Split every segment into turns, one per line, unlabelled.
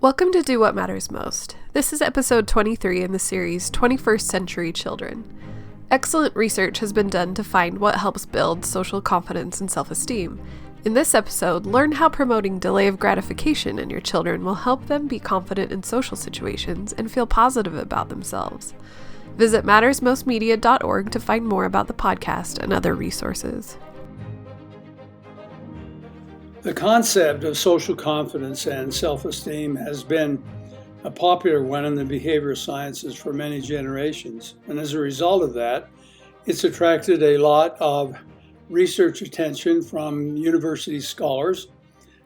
Welcome to Do What Matters Most. This is episode 23 in the series 21st-Century Children. Excellent research has been done to find what helps build social confidence and self-esteem. In this episode, learn how promoting delay of gratification in your children will help them be confident in social situations and feel positive about themselves. Visit mattersmostmedia.org to find more about the podcast and other resources.
The concept of social confidence and self-esteem has been a popular one in the behavioral sciences for many generations. And as a result of that, it's attracted a lot of research attention from university scholars,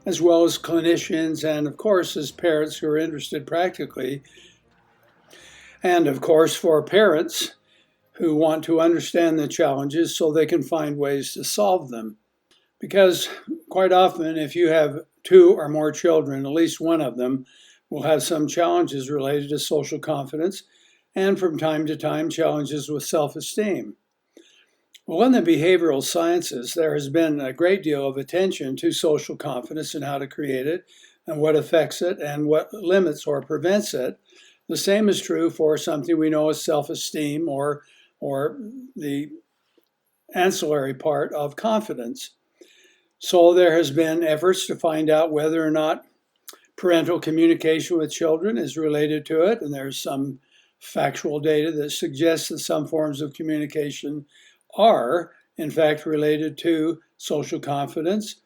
as well as clinicians, and of course, as parents who are interested practically. And of course, for parents who want to understand the challenges so they can find ways to solve them. Because quite often, if you have two or more children, at least one of them will have some challenges related to social confidence, and from time to time, challenges with self-esteem. Well, in the behavioral sciences, there has been a great deal of attention to social confidence and how to create it, and what affects it, and what limits or prevents it. The same is true for something we know as self-esteem, or the ancillary part of confidence. So there has been efforts to find out whether or not parental communication with children is related to it, and there's some factual data that suggests that some forms of communication are, in fact, related to social confidence.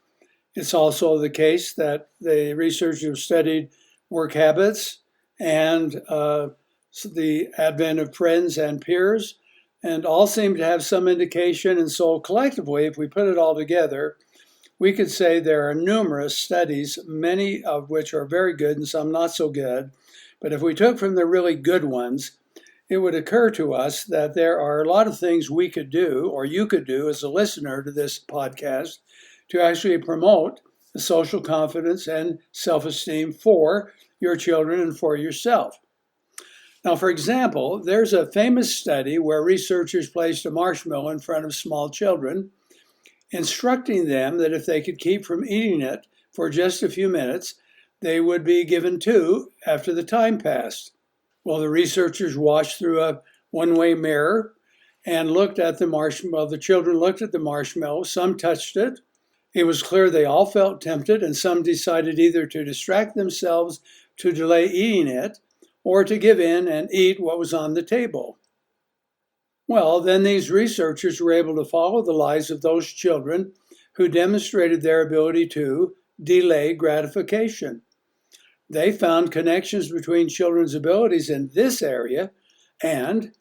It's also the case that the researchers have studied work habits and the advent of friends and peers, and all seem to have some indication. And so collectively, if we put it all together, we could say there are numerous studies, many of which are very good and some not so good. But if we took from the really good ones, it would occur to us that there are a lot of things we could do, or you could do as a listener to this podcast, to actually promote the social confidence and self-esteem for your children and for yourself. Now, for example, there's a famous study where researchers placed a marshmallow in front of small children, instructing them that if they could keep from eating it for just a few minutes, they would be given two after the time passed. Well, the researchers watched through a one-way mirror and looked at the marshmallow. The children looked at the marshmallow. Some touched it. It was clear they all felt tempted, and some decided either to distract themselves to delay eating it or to give in and eat what was on the table. Well, then these researchers were able to follow the lives of those children who demonstrated their ability to delay gratification. They found connections between children's abilities in this area and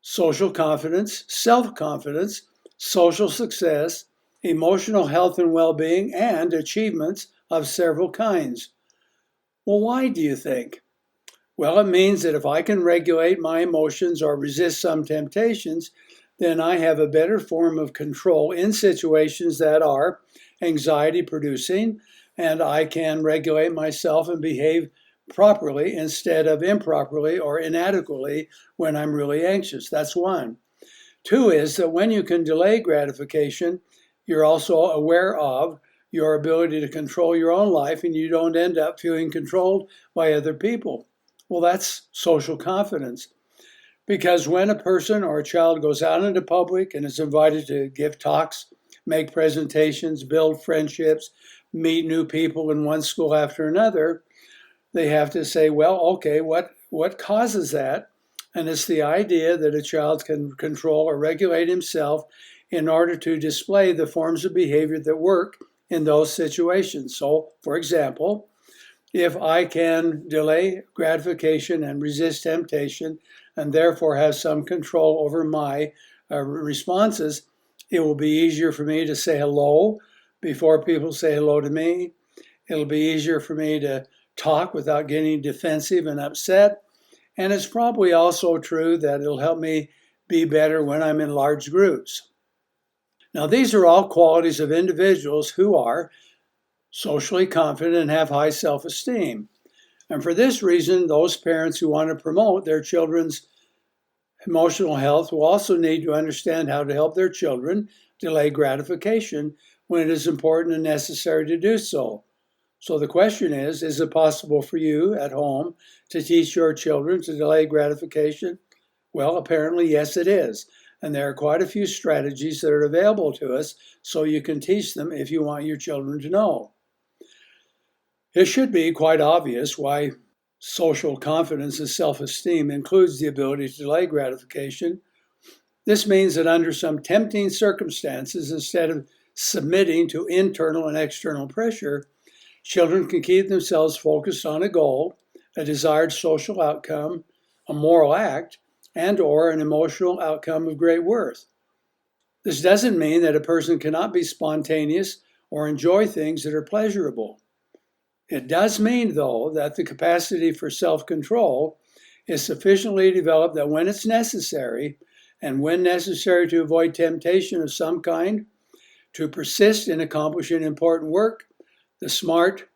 social confidence, self-confidence, social success, emotional health and well-being, and achievements of several kinds. Well, why do you think? Well, it means that if I can regulate my emotions or resist some temptations, then I have a better form of control in situations that are anxiety-producing, and I can regulate myself and behave properly instead of improperly or inadequately when I'm really anxious. That's one. Two is that when you can delay gratification, you're also aware of your ability to control your own life, and you don't end up feeling controlled by other people. Well, that's social confidence. Because when a person or a child goes out into public and is invited to give talks, make presentations, build friendships, meet new people in one school after another, they have to say, well, okay, what causes that? And it's the idea that a child can control or regulate himself in order to display the forms of behavior that work in those situations. So, for example, if I can delay gratification and resist temptation and therefore have some control over my responses, it will be easier for me to say hello before people say hello to me. It'll be easier for me to talk without getting defensive and upset. And it's probably also true that it'll help me be better when I'm in large groups. Now, these are all qualities of individuals who are socially confident and have high self-esteem. And for this reason, those parents who want to promote their children's emotional health will also need to understand how to help their children delay gratification when it is important and necessary to do so. So the question is it possible for you at home to teach your children to delay gratification? Well, apparently, yes, it is. And there are quite a few strategies that are available to us so you can teach them if you want your children to know. It should be quite obvious why social confidence and self-esteem includes the ability to delay gratification. This means that under some tempting circumstances, instead of submitting to internal and external pressure, children can keep themselves focused on a goal, a desired social outcome, a moral act, and/or an emotional outcome of great worth. This doesn't mean that a person cannot be spontaneous or enjoy things that are pleasurable. It does mean, though, that the capacity for self-control is sufficiently developed that when it's necessary, and when necessary to avoid temptation of some kind, to persist in accomplishing important work, the smart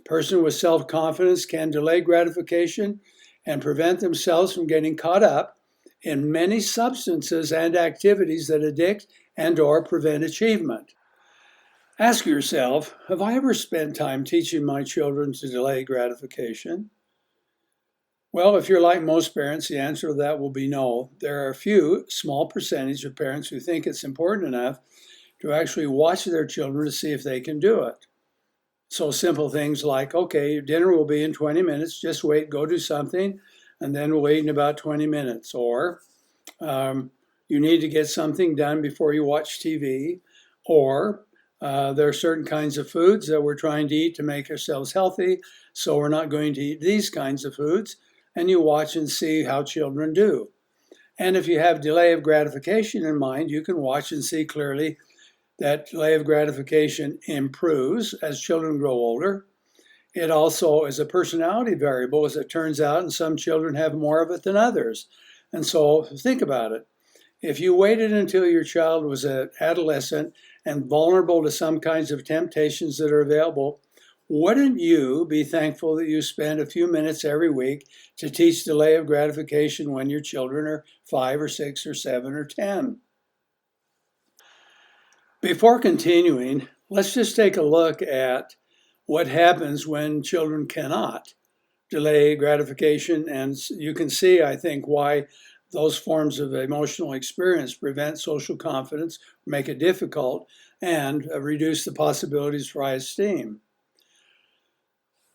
person with self-confidence can delay gratification and prevent themselves from getting caught up in many substances and activities that addict and/or prevent achievement. Ask yourself, have I ever spent time teaching my children to delay gratification? Well, if you're like most parents, the answer to that will be no. There are a few small percentage of parents who think it's important enough to actually watch their children to see if they can do it. So simple things like, okay, dinner will be in 20 minutes, just wait, go do something, and then we'll eat in about 20 minutes. Or you need to get something done before you watch TV. Or there are certain kinds of foods that we're trying to eat to make ourselves healthy, so we're not going to eat these kinds of foods. And you watch and see how children do. And if you have delay of gratification in mind, you can watch and see clearly that delay of gratification improves as children grow older. It also is a personality variable, as it turns out, and some children have more of it than others. And so think about it. If you waited until your child was an adolescent and vulnerable to some kinds of temptations that are available, wouldn't you be thankful that you spend a few minutes every week to teach delay of gratification when your children are 5 or 6 or 7 or 10? Before continuing, let's just take a look at what happens when children cannot delay gratification. And you can see, I think, why those forms of emotional experience prevent social confidence, make it difficult, and reduce the possibilities for high esteem.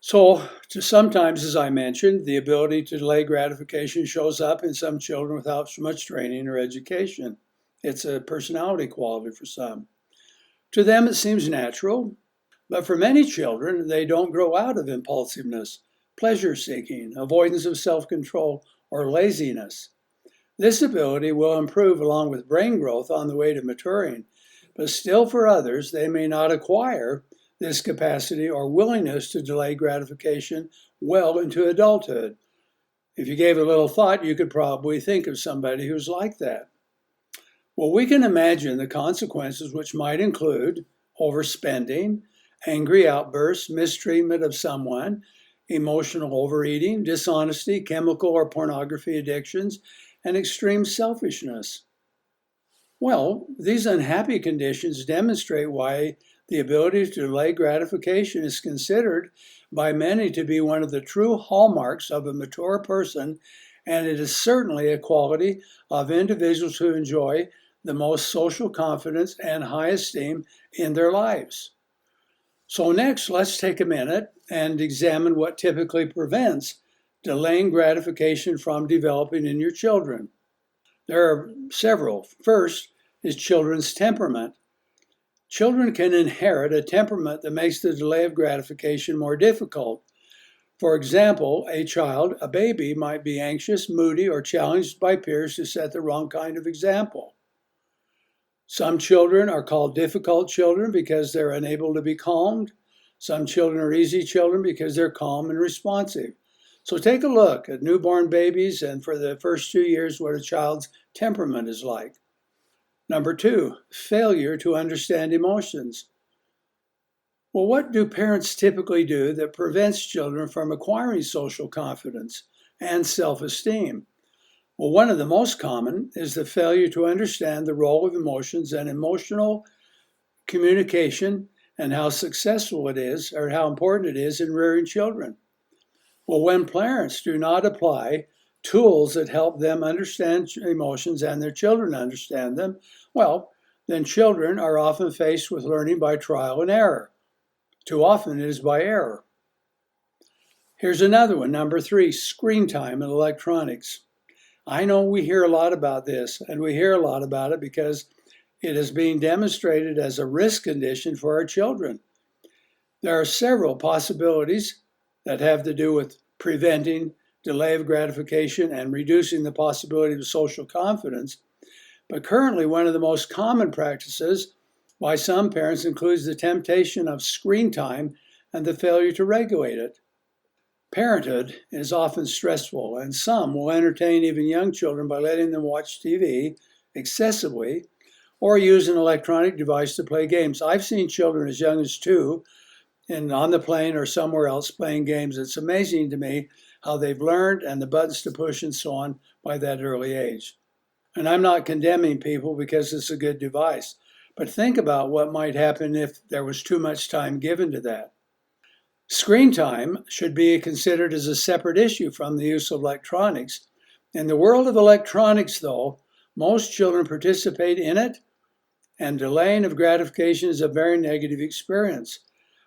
So sometimes, as I mentioned, the ability to delay gratification shows up in some children without much training or education. It's a personality quality for some. To them, it seems natural, but for many children, they don't grow out of impulsiveness, pleasure-seeking, avoidance of self-control, or laziness. This ability will improve along with brain growth on the way to maturing, but still for others, they may not acquire this capacity or willingness to delay gratification well into adulthood. If you gave a little thought, you could probably think of somebody who's like that. Well, we can imagine the consequences, which might include overspending, angry outbursts, mistreatment of someone, emotional overeating, dishonesty, chemical or pornography addictions, and extreme selfishness. Well, these unhappy conditions demonstrate why the ability to delay gratification is considered by many to be one of the true hallmarks of a mature person, and it is certainly a quality of individuals who enjoy the most social confidence and high esteem in their lives. So next, let's take a minute and examine what typically prevents delaying gratification from developing in your children. There are several. First is children's temperament. Children can inherit a temperament that makes the delay of gratification more difficult. For example, a baby, might be anxious, moody, or challenged by peers to set the wrong kind of example. Some children are called difficult children because they're unable to be calmed. Some children are easy children because they're calm and responsive. So take a look at newborn babies and for the first 2 years what a child's temperament is like. Number 2, failure to understand emotions. Well, what do parents typically do that prevents children from acquiring social confidence and self-esteem? Well, one of the most common is the failure to understand the role of emotions and emotional communication and how successful it is, or how important it is in rearing children. Well, when parents do not apply tools that help them understand emotions and their children understand them, well, then children are often faced with learning by trial and error. Too often it is by error. Here's another one, number 3, screen time and electronics. I know we hear a lot about this, and we hear a lot about it because it is being demonstrated as a risk condition for our children. There are several possibilities that have to do with preventing delay of gratification and reducing the possibility of social confidence. But currently, one of the most common practices by some parents includes the temptation of screen time and the failure to regulate it. Parenthood is often stressful, and some will entertain even young children by letting them watch TV excessively or use an electronic device to play games. I've seen children as young as 2 and on the plane or somewhere else playing games. It's amazing to me how they've learned and the buttons to push and so on by that early age. And I'm not condemning people because it's a good device, but think about what might happen if there was too much time given to that. Screen time should be considered as a separate issue from the use of electronics. In the world of electronics, though, most children participate in it, and delaying of gratification is a very negative experience.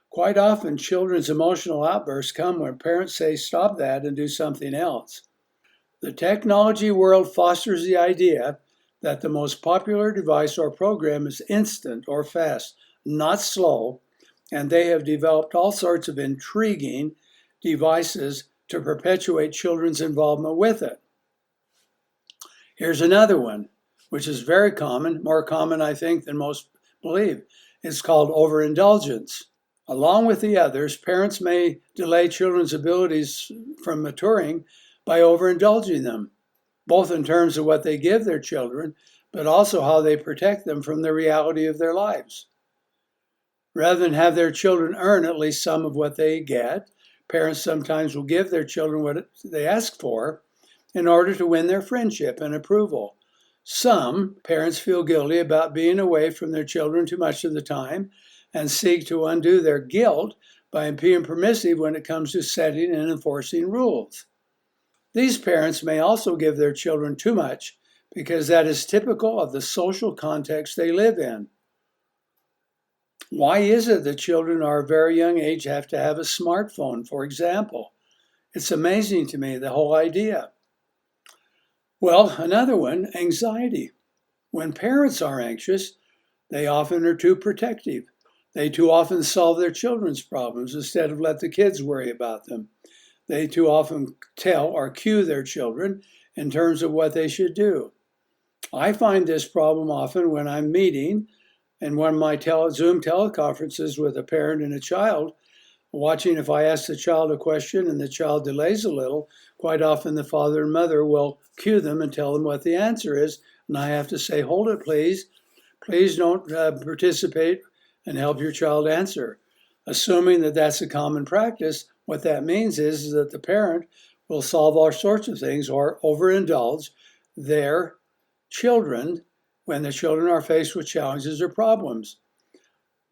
Quite often, children's emotional outbursts come when parents say, "Stop that and do something else." The technology world fosters the idea that the most popular device or program is instant or fast, not slow, and they have developed all sorts of intriguing devices to perpetuate children's involvement with it. Here's another one, which is very common, more common, I think, than most believe. It's called overindulgence. Along with the others, parents may delay children's abilities from maturing by overindulging them, both in terms of what they give their children, but also how they protect them from the reality of their lives. Rather than have their children earn at least some of what they get, parents sometimes will give their children what they ask for in order to win their friendship and approval. Some parents feel guilty about being away from their children too much of the time and seek to undo their guilt by being permissive when it comes to setting and enforcing rules. These parents may also give their children too much because that is typical of the social context they live in. Why is it that children at a very young age have to have a smartphone, for example? It's amazing to me, the whole idea. Well, another one, anxiety. When parents are anxious, they often are too protective. They too often solve their children's problems instead of let the kids worry about them. They too often tell or cue their children in terms of what they should do. I find this problem often when I'm meeting in one of my Zoom teleconferences with a parent and a child, watching if I ask the child a question and the child delays a little, quite often the father and mother will cue them and tell them what the answer is, and I have to say, "Hold it, please. Please don't participate and help your child answer." Assuming that that's a common practice, what that means is that the parent will solve all sorts of things or overindulge their children when the children are faced with challenges or problems.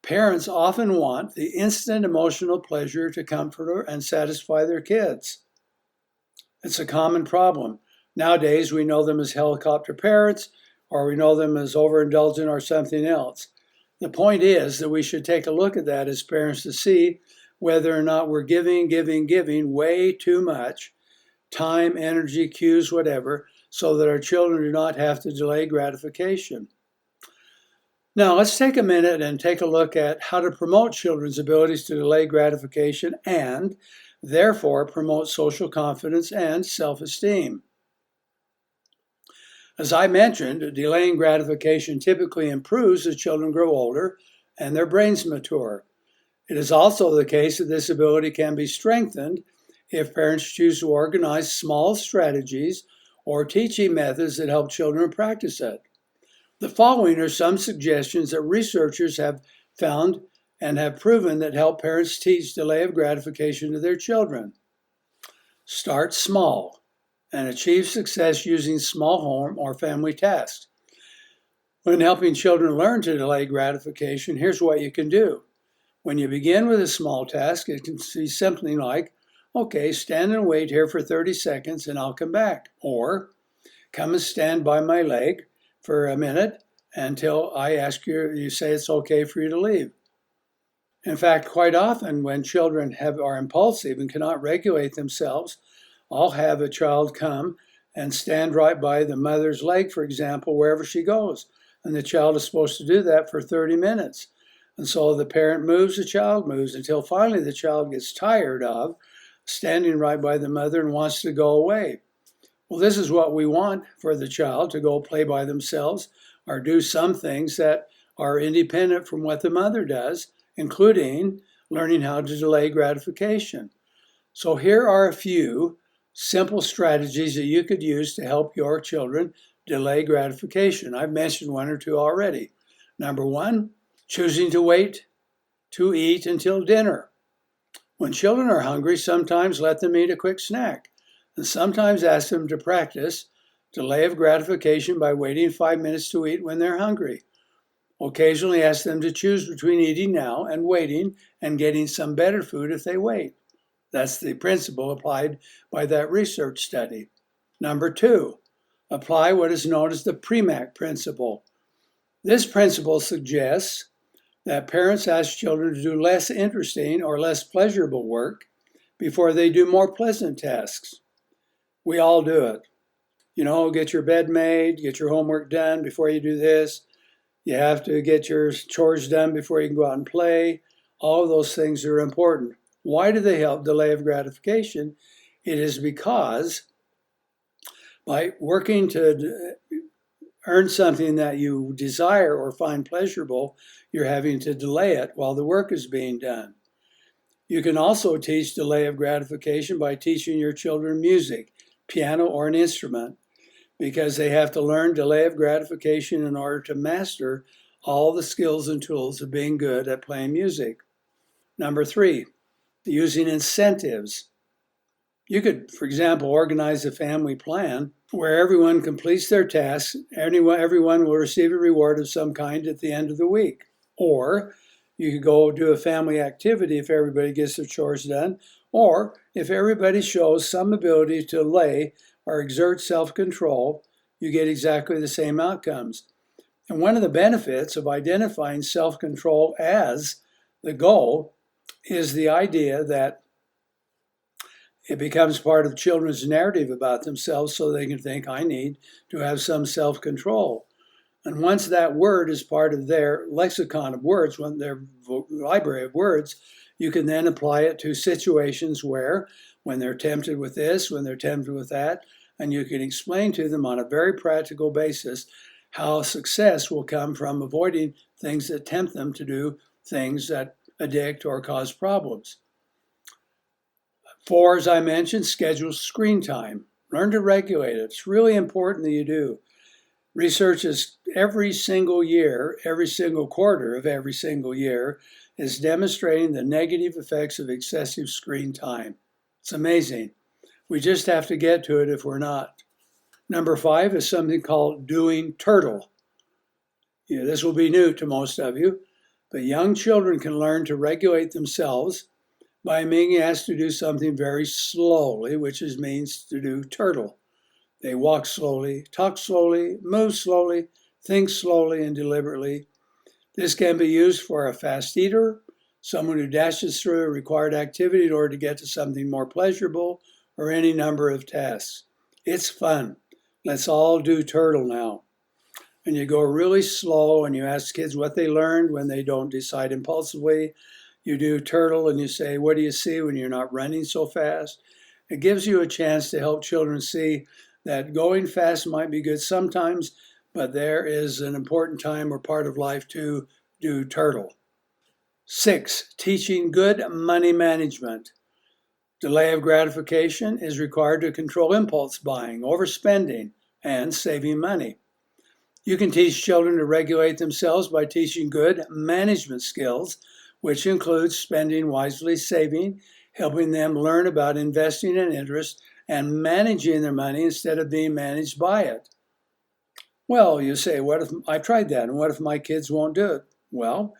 Parents often want the instant emotional pleasure to comfort and satisfy their kids. It's a common problem. Nowadays, we know them as helicopter parents, or we know them as overindulgent or something else. The point is that we should take a look at that as parents to see whether or not we're giving way too much time, energy, cues, whatever, so that our children do not have to delay gratification. Now, let's take a minute and take a look at how to promote children's abilities to delay gratification and, therefore, promote social confidence and self-esteem. As I mentioned, delaying gratification typically improves as children grow older and their brains mature. It is also the case that this ability can be strengthened if parents choose to organize small strategies or teaching methods that help children practice it. The following are some suggestions that researchers have found and have proven that help parents teach delay of gratification to their children. Start small and achieve success using small home or family tasks. When helping children learn to delay gratification, here's what you can do. When you begin with a small task, it can be something like, okay, stand and wait here for 30 seconds and I'll come back. Or, come and stand by my leg for a minute until I ask you, you say it's okay for you to leave. In fact, quite often when children are impulsive and cannot regulate themselves, I'll have a child come and stand right by the mother's leg, for example, wherever she goes. And the child is supposed to do that for 30 minutes. And so the parent moves, the child moves, until finally the child gets tired of standing right by the mother and wants to go away. Well, this is what we want for the child, to go play by themselves or do some things that are independent from what the mother does, including learning how to delay gratification. So here are a few simple strategies that you could use to help your children delay gratification. I've mentioned one or two already. Number one, choosing to wait to eat until dinner. When children are hungry, sometimes let them eat a quick snack, and sometimes ask them to practice delay of gratification by waiting 5 minutes to eat when they're hungry. Occasionally ask them to choose between eating now and waiting and getting some better food if they wait. That's the principle applied by that research study. Number two, apply what is known as the PREMAC principle. This principle suggests that parents ask children to do less interesting or less pleasurable work before they do more pleasant tasks. We all do it. Get your bed made, get your homework done before you do this. You have to get your chores done before you can go out and play. All of those things are important. Why do they help delay of gratification? It is because by working to earn something that you desire or find pleasurable, you're having to delay it while the work is being done. You can also teach delay of gratification by teaching your children music, piano, or an instrument, because they have to learn delay of gratification in order to master all the skills and tools of being good at playing music. Number three, using incentives. You could, for example, organize a family plan where everyone completes their tasks. Everyone will receive a reward of some kind at the end of the week. Or you could go do a family activity if everybody gets their chores done, or if everybody shows some ability to lay or exert self-control, you get exactly the same outcomes. And one of the benefits of identifying self-control as the goal is the idea that it becomes part of children's narrative about themselves, so they can think, I need to have some self-control. And once that word is part of their lexicon of words, their library of words, you can then apply it to situations where, when they're tempted with this, when they're tempted with that, and you can explain to them on a very practical basis how success will come from avoiding things that tempt them to do things that addict or cause problems. 4, as I mentioned, schedule screen time. Learn to regulate it. It's really important that you do. Research is every single year, every single quarter of every single year, is demonstrating the negative effects of excessive screen time. It's amazing. We just have to get to it if we're not. Number 5 is something called doing turtle. This will be new to most of you, but young children can learn to regulate themselves by being asked to do something very slowly, which means to do turtle. They walk slowly, talk slowly, move slowly, think slowly and deliberately. This can be used for a fast eater, someone who dashes through a required activity in order to get to something more pleasurable, or any number of tasks. It's fun. Let's all do turtle now. And you go really slow and you ask kids what they learned when they don't decide impulsively. You do turtle and you say, what do you see when you're not running so fast? It gives you a chance to help children see that going fast might be good sometimes, but there is an important time or part of life to do turtle. 6, teaching good money management. Delay of gratification is required to control impulse buying, overspending, and saving money. You can teach children to regulate themselves by teaching good management skills, which includes spending wisely, saving, helping them learn about investing and interest, and managing their money instead of being managed by it. Well, you say, what if I tried that, and what if my kids won't do it? Well,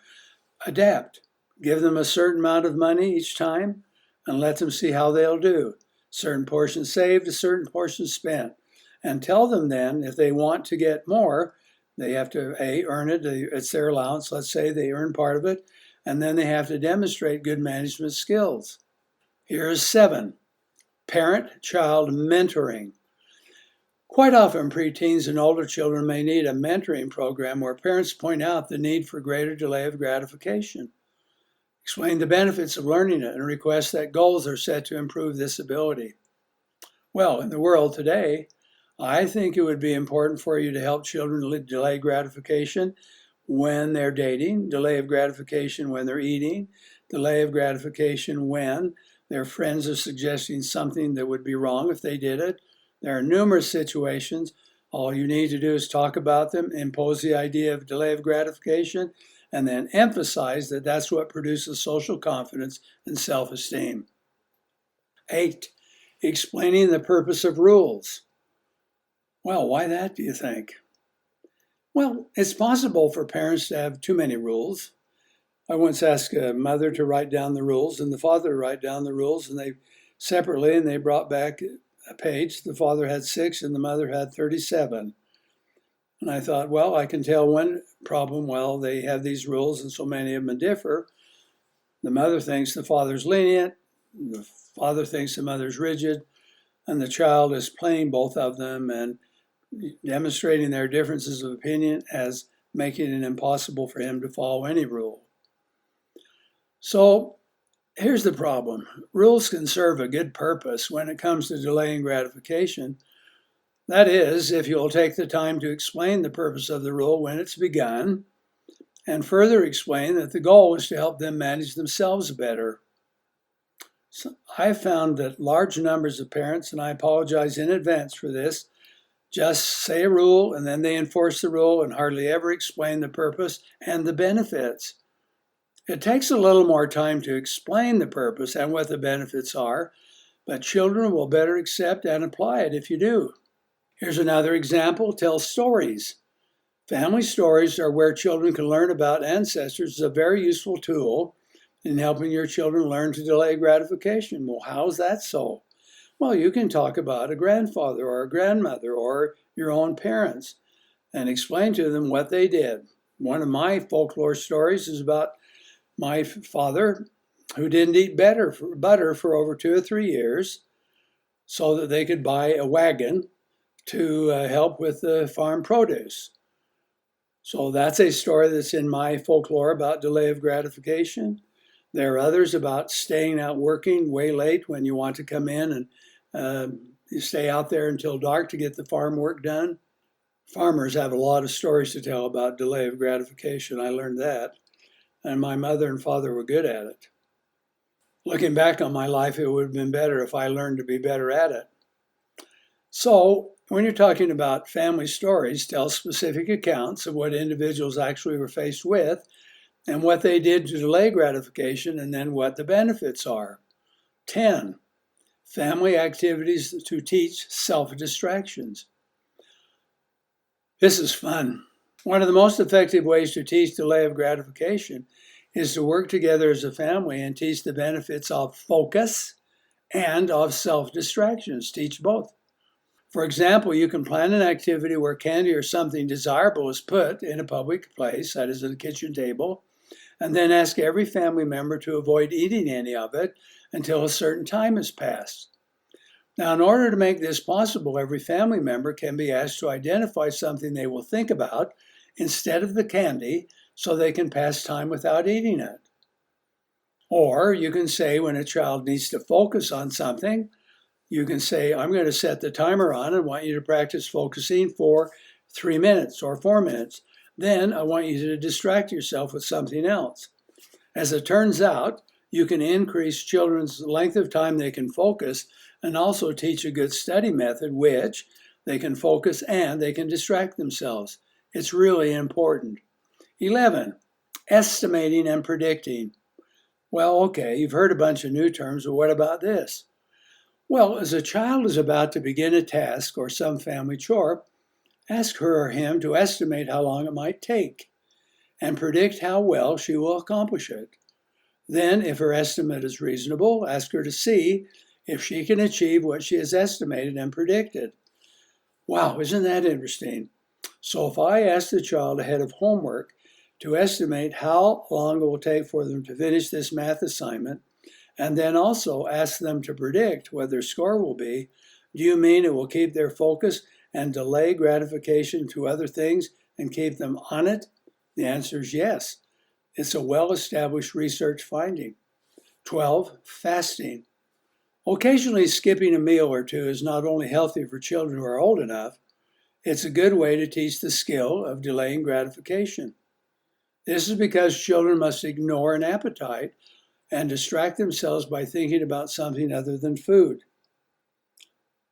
adapt. Give them a certain amount of money each time and let them see how they'll do. Certain portion saved, a certain portion spent. And tell them then if they want to get more, they have to earn it. It's their allowance. Let's say they earn part of it. And then they have to demonstrate good management skills. Here's 7, parent-child mentoring. Quite often, preteens and older children may need a mentoring program where parents point out the need for greater delay of gratification. Explain the benefits of learning it and request that goals are set to improve this ability. Well, in the world today, I think it would be important for you to help children delay gratification when they're dating, delay of gratification when they're eating, delay of gratification when their friends are suggesting something that would be wrong if they did it. There are numerous situations. All you need to do is talk about them, impose the idea of delay of gratification, and then emphasize that that's what produces social confidence and self-esteem. 8, explaining the purpose of rules. Well, why that, do you think? Well, it's possible for parents to have too many rules. I once asked a mother to write down the rules and the father to write down the rules, and they separately, and they brought back a page. The father had 6 and the mother had 37. And I thought, well, I can tell one problem. Well, they have these rules and so many of them differ. The mother thinks the father's lenient, the father thinks the mother's rigid, and the child is playing both of them and demonstrating their differences of opinion as making it impossible for him to follow any rule. So here's the problem. Rules can serve a good purpose when it comes to delaying gratification. That is, if you'll take the time to explain the purpose of the rule when it's begun, and further explain that the goal is to help them manage themselves better. So I've found that large numbers of parents, and I apologize in advance for this, just say a rule and then they enforce the rule and hardly ever explain the purpose and the benefits. It takes a little more time to explain the purpose and what the benefits are, but children will better accept and apply it if you do. Here's another example. Tell stories. Family stories are where children can learn about ancestors. It's a very useful tool in helping your children learn to delay gratification. Well, how's that so? Well, you can talk about a grandfather or a grandmother or your own parents and explain to them what they did. One of my folklore stories is about my father who didn't eat butter for over 2 or 3 years so that they could buy a wagon to help with the farm produce. So that's a story that's in my folklore about delay of gratification. There are others about staying out working way late when you want to come in and you stay out there until dark to get the farm work done. Farmers have a lot of stories to tell about delay of gratification. I learned that. And my mother and father were good at it. Looking back on my life, it would have been better if I learned to be better at it. So when you're talking about family stories, tell specific accounts of what individuals actually were faced with and what they did to delay gratification and then what the benefits are. 10, family activities to teach self-distractions. This is fun. One of the most effective ways to teach delay of gratification is to work together as a family and teach the benefits of focus and of self-distractions. Teach both. For example, you can plan an activity where candy or something desirable is put in a public place, that is at a kitchen table, and then ask every family member to avoid eating any of it until a certain time has passed. Now, in order to make this possible, every family member can be asked to identify something they will think about instead of the candy so they can pass time without eating it. Or you can say when a child needs to focus on something, you can say, I'm going to set the timer on and want you to practice focusing for 3 minutes or 4 minutes. Then I want you to distract yourself with something else. As it turns out, you can increase children's length of time they can focus and also teach a good study method, which they can focus and they can distract themselves. It's really important. 11, estimating and predicting. Well, okay, you've heard a bunch of new terms, but what about this? Well, as a child is about to begin a task or some family chore, ask her or him to estimate how long it might take and predict how well she will accomplish it. Then, if her estimate is reasonable, ask her to see if she can achieve what she has estimated and predicted. Wow, isn't that interesting? So if I ask the child ahead of homework to estimate how long it will take for them to finish this math assignment, and then also ask them to predict what their score will be, do you mean it will keep their focus and delay gratification to other things and keep them on it? The answer is yes. It's a well-established research finding. 12, fasting. Occasionally skipping a meal or two is not only healthy for children who are old enough, it's a good way to teach the skill of delaying gratification. This is because children must ignore an appetite and distract themselves by thinking about something other than food.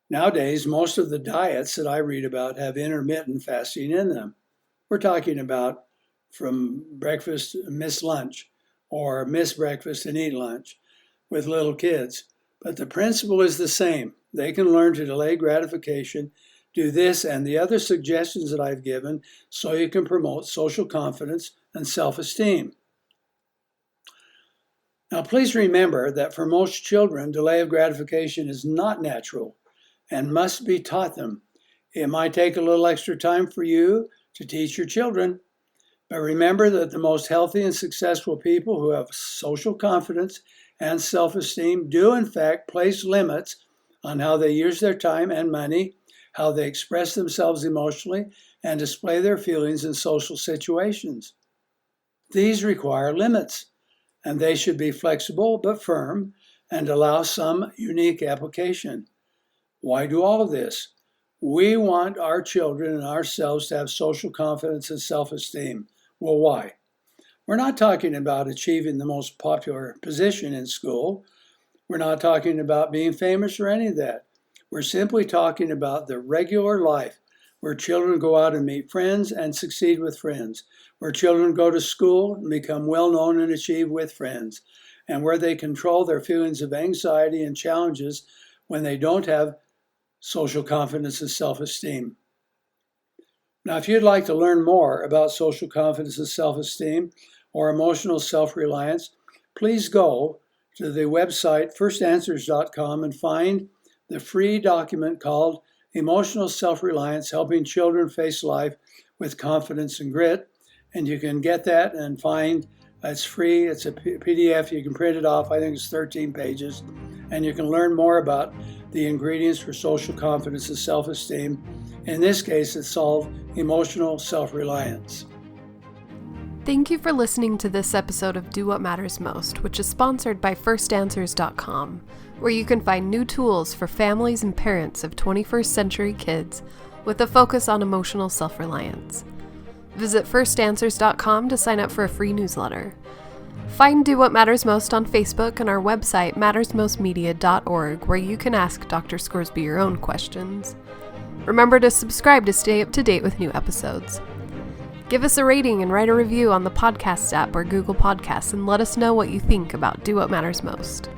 Nowadays, most of the diets that I read about have intermittent fasting in them. We're talking about from breakfast, miss lunch, or miss breakfast and eat lunch with little kids. But the principle is the same. They can learn to delay gratification, do this and the other suggestions that I've given so you can promote social confidence and self-esteem. Now, please remember that for most children, delay of gratification is not natural and must be taught them. It might take a little extra time for you to teach your children, but remember that the most healthy and successful people who have social confidence and self-esteem do in fact place limits on how they use their time and money, how they express themselves emotionally, and display their feelings in social situations. These require limits, and they should be flexible but firm and allow some unique application. Why do all of this? We want our children and ourselves to have social confidence and self-esteem. Well, why? We're not talking about achieving the most popular position in school. We're not talking about being famous or any of that. We're simply talking about the regular life where children go out and meet friends and succeed with friends, where children go to school and become well-known and achieve with friends, and where they control their feelings of anxiety and challenges when they don't have social confidence and self-esteem. Now, if you'd like to learn more about social confidence and self-esteem or emotional self-reliance, please go to the website firstanswers.com and find the free document called Emotional Self-Reliance, Helping Children Face Life with Confidence and Grit. And you can get that and find it's free. It's a PDF. You can print it off. I think it's 13 pages. And you can learn more about the ingredients for social confidence and self-esteem. In this case, it's called Emotional Self-Reliance.
Thank you for listening to this episode of Do What Matters Most, which is sponsored by firstanswers.com, where you can find new tools for families and parents of 21st century kids with a focus on emotional self-reliance. Visit firstanswers.com to sign up for a free newsletter. Find Do What Matters Most on Facebook and our website, mattersmostmedia.org, where you can ask Dr. Scoresby your own questions. Remember to subscribe to stay up to date with new episodes. Give us a rating and write a review on the podcast app or Google Podcasts and let us know what you think about Do What Matters Most.